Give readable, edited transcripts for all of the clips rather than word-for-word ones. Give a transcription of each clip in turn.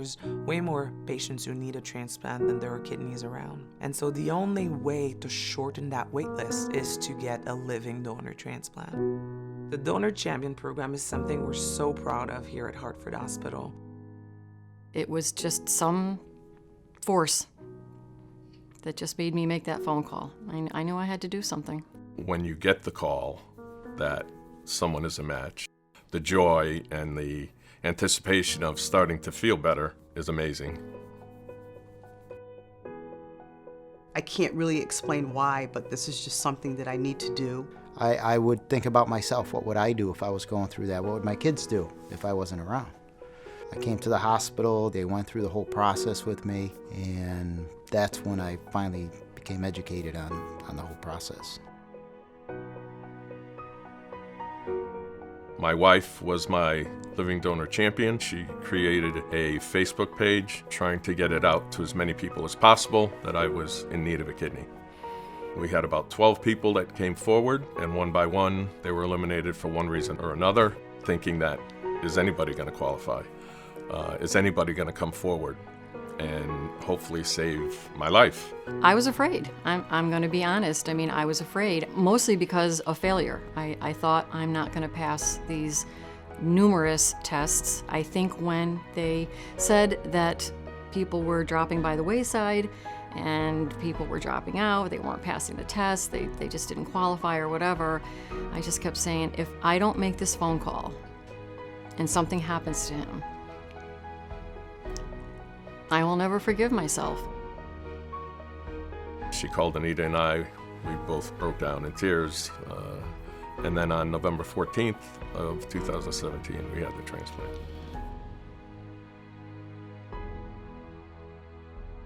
There's way more patients who need a transplant than there are kidneys around. And so the only way to shorten that wait list is to get a living donor transplant. The Donor Champion program is something we're so proud of here at Hartford Hospital. It was just some force that just made me make that phone call. I knew I had to do something. When you get the call that someone is a match, the joy and the anticipation of starting to feel better is amazing. I can't really explain why, but this is just something that I need to do. I would think about myself. What would I do if I was going through that? What would my kids do if I wasn't around? I came to the hospital, they went through the whole process with me, and that's when I finally became educated on the whole process. My wife was my living donor champion. She created a Facebook page trying to get it out to as many people as possible that I was in need of a kidney. We had about 12 people that came forward, and one by one, they were eliminated for one reason or another, thinking that, is anybody going to qualify? Is anybody going to come forward and hopefully save my life? I was afraid. I'm going to be honest. I was afraid, mostly because of failure. I thought I'm not going to pass these numerous tests. I think when they said that people were dropping by the wayside and people were dropping out, they weren't passing the test, they just didn't qualify or whatever, I just kept saying, if I don't make this phone call and something happens to him, I will never forgive myself. She called Anita and I. We both broke down in tears. And then on November 14th of 2017, we had the transplant.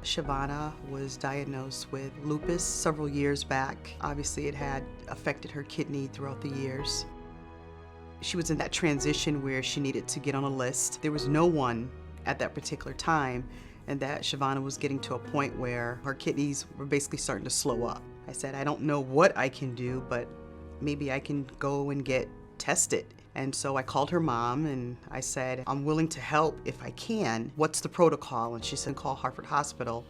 Shavana was diagnosed with lupus several years back. Obviously, it had affected her kidney throughout the years. She was in that transition where she needed to get on a list. There was no one at that particular time, and that Shavana was getting to a point where her kidneys were basically starting to slow up. I said, I don't know what I can do, but maybe I can go and get tested. And so I called her mom and I said, I'm willing to help if I can. What's the protocol? And she said, call Hartford Hospital.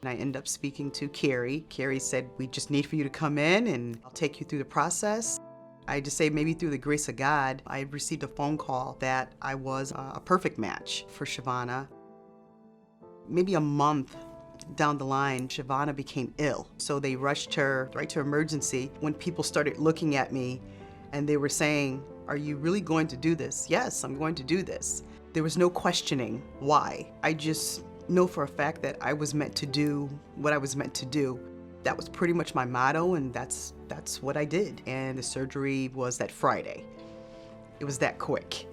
And I ended up speaking to Carrie. Carrie said, we just need for you to come in and I'll take you through the process. I just say maybe through the grace of God, I received a phone call that I was a perfect match for Shavana. Maybe a month down the line, Shavana became ill. So they rushed her right to emergency. When people started looking at me and they were saying, are you really going to do this? Yes, I'm going to do this. There was no questioning why. I just know for a fact that I was meant to do what I was meant to do. That was pretty much my motto, and that's what I did. And the surgery was that Friday. It was that quick.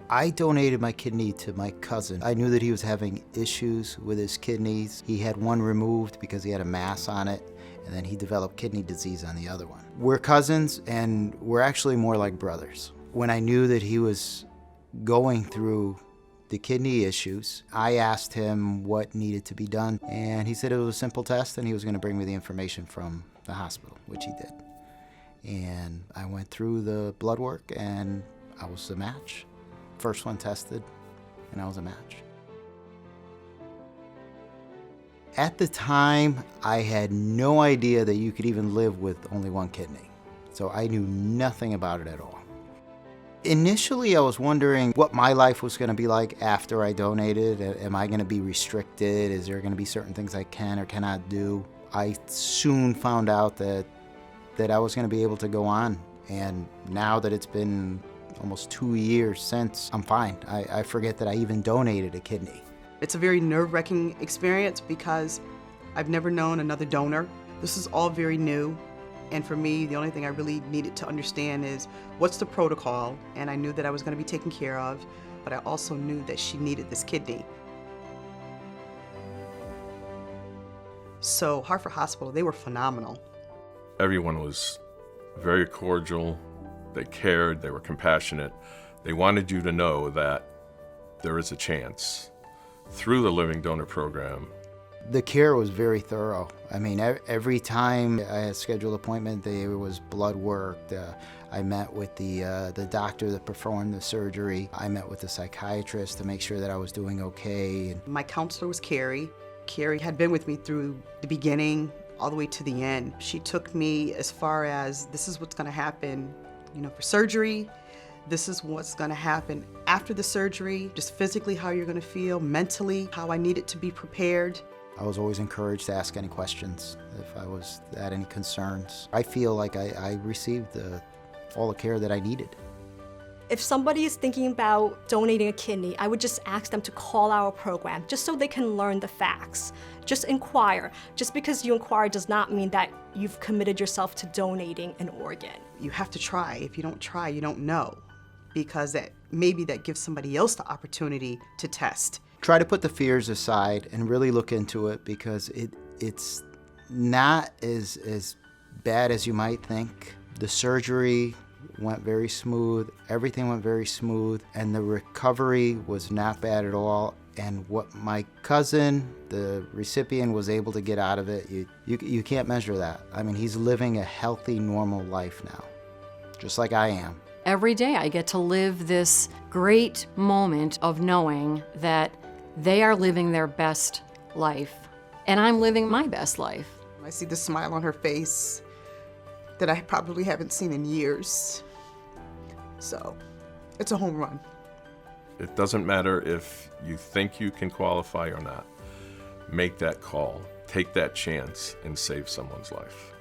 I donated my kidney to my cousin. I knew that he was having issues with his kidneys. He had one removed because he had a mass on it, and then he developed kidney disease on the other one. We're cousins, and we're actually more like brothers. When I knew that he was going through the kidney issues, I asked him what needed to be done, and he said it was a simple test, and he was going to bring me the information from the hospital, which he did. And I went through the blood work, and I was a match. First one tested, and I was a match. At the time, I had no idea that you could even live with only one kidney. So I knew nothing about it at all. Initially, I was wondering what my life was going to be like after I donated. Am I going to be restricted? Is there going to be certain things I can or cannot do? I soon found out that I was going to be able to go on. And now that it's been almost 2 years since, I'm fine. I forget that I even donated a kidney. It's a very nerve-wracking experience because I've never known another donor. This is all very new. And for me, the only thing I really needed to understand is what's the protocol. And I knew that I was going to be taken care of, but I also knew that she needed this kidney. So Hartford Hospital, they were phenomenal. Everyone was very cordial. They cared, they were compassionate. They wanted you to know that there is a chance through the Living Donor Program The care was very thorough. I mean, every time I had a scheduled appointment, there was blood work. I met with the doctor that performed the surgery. I met with the psychiatrist to make sure that I was doing okay. My counselor was Carrie. Carrie had been with me through the beginning all the way to the end. She took me as far as, this is what's gonna happen, for surgery. This is what's gonna happen after the surgery, just physically how you're gonna feel, mentally, how I needed to be prepared. I was always encouraged to ask any questions if I had any concerns. I feel like I received all the care that I needed. If somebody is thinking about donating a kidney, I would just ask them to call our program just so they can learn the facts. Just inquire. Just because you inquire does not mean that you've committed yourself to donating an organ. You have to try. If you don't try, you don't know, because maybe that gives somebody else the opportunity to test. Try to put the fears aside and really look into it, because it's not as bad as you might think. The surgery went very smooth, everything went very smooth, and the recovery was not bad at all. And what my cousin, the recipient, was able to get out of it, you can't measure that. I mean, he's living a healthy, normal life now, just like I am. Every day I get to live this great moment of knowing that they are living their best life, and I'm living my best life. I see the smile on her face that I probably haven't seen in years. So, it's a home run. It doesn't matter if you think you can qualify or not. Make that call, take that chance, and save someone's life.